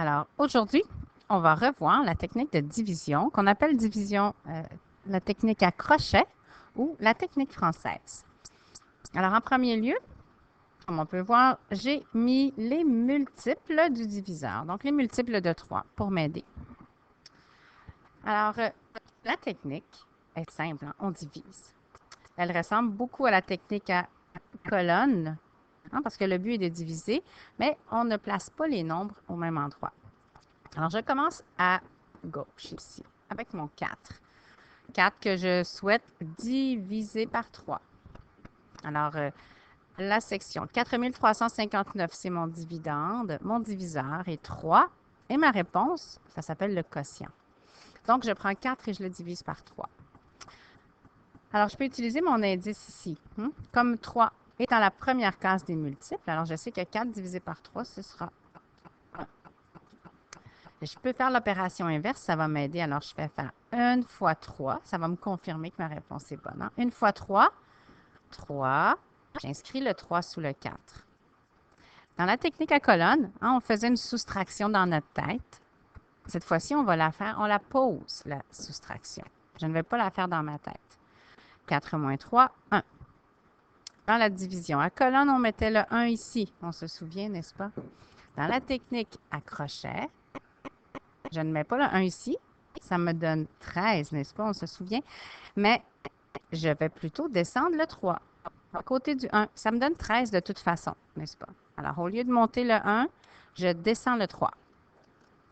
Alors, aujourd'hui, on va revoir la technique de division qu'on appelle division, la technique à crochet ou la technique française. Alors, en premier lieu, comme on peut voir, j'ai mis les multiples du diviseur, donc les multiples de 3 pour m'aider. Alors, la technique est simple, hein, on divise. Elle ressemble beaucoup à la technique à colonne, hein, parce que le but est de diviser, mais on ne place pas les nombres au même endroit. Alors, je commence à gauche ici, avec mon 4. 4 que je souhaite diviser par 3. Alors, la section 4359, c'est mon dividende. Mon diviseur est 3. Et ma réponse, ça s'appelle le quotient. Donc, je prends 4 et je le divise par 3. Alors, je peux utiliser mon indice ici. Comme 3 est dans la première case des multiples, alors je sais que 4 divisé par 3, ce sera 1. Je peux faire l'opération inverse, ça va m'aider. Alors, je vais faire 1 fois 3. Ça va me confirmer que ma réponse est bonne. Hein? 1 fois 3, 3. J'inscris le 3 sous le 4. Dans la technique à colonne, hein, on faisait une soustraction dans notre tête. Cette fois-ci, on va la faire, on la pose, la soustraction. Je ne vais pas la faire dans ma tête. 4 moins 3, 1. Dans la division à colonne, on mettait le 1 ici. On se souvient, n'est-ce pas? Dans la technique à crochet, je ne mets pas le 1 ici. Ça me donne 13, n'est-ce pas? On se souvient. Mais je vais plutôt descendre le 3 à côté du 1. Ça me donne 13 de toute façon, n'est-ce pas? Alors, au lieu de monter le 1, je descends le 3.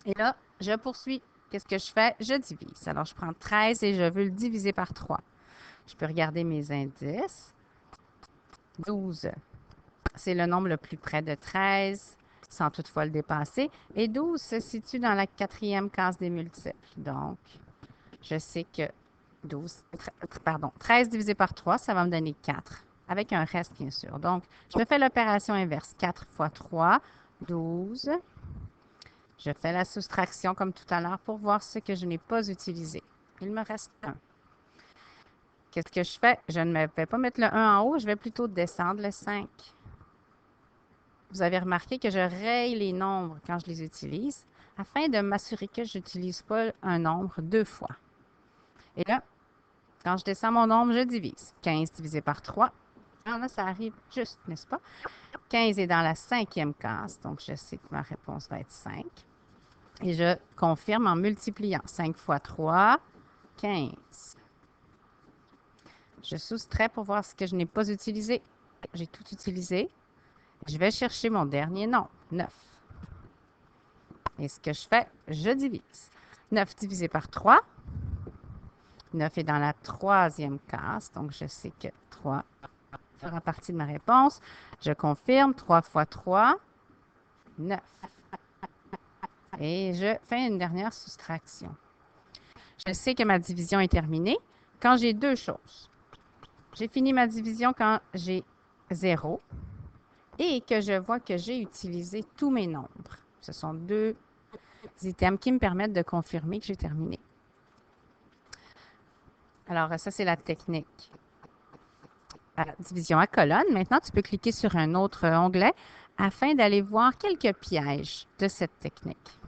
Et là, je poursuis. Qu'est-ce que je fais? Je divise. Alors, je prends 13 et je veux le diviser par 3. Je peux regarder mes indices. 12, c'est le nombre le plus près de 13, sans toutefois le dépasser. Et 12 se situe dans la 4e case des multiples. Donc, je sais que 13 divisé par 3, ça va me donner 4, avec un reste, bien sûr. Donc, je me fais l'opération inverse. 4 fois 3, 12. Je fais la soustraction comme tout à l'heure pour voir ce que je n'ai pas utilisé. Il me reste 1. Qu'est-ce que je fais? Je ne vais pas mettre le 1 en haut, je vais plutôt descendre le 5. Vous avez remarqué que je raye les nombres quand je les utilise afin de m'assurer que je n'utilise pas un nombre 2 fois. Et là, quand je descends mon nombre, je divise. 15 divisé par 3. Alors là, ça arrive juste, n'est-ce pas? 15 est dans la 5e case, donc je sais que ma réponse va être 5. Et je confirme en multipliant. 5 fois 3, 15. Je soustrais pour voir ce que je n'ai pas utilisé. J'ai tout utilisé. Je vais chercher mon dernier nombre, 9. Et ce que je fais, je divise. 9 divisé par 3. 9 est dans la 3e case, donc je sais que 3 fera partie de ma réponse. Je confirme. 3 fois 3, 9. Et je fais une dernière soustraction. Je sais que ma division est terminée quand j'ai deux choses. J'ai fini ma division quand j'ai 0 et que je vois que j'ai utilisé tous mes nombres. Ce sont deux items qui me permettent de confirmer que j'ai terminé. Alors, ça, c'est la technique à division à colonne. Maintenant, tu peux cliquer sur un autre onglet afin d'aller voir quelques pièges de cette technique.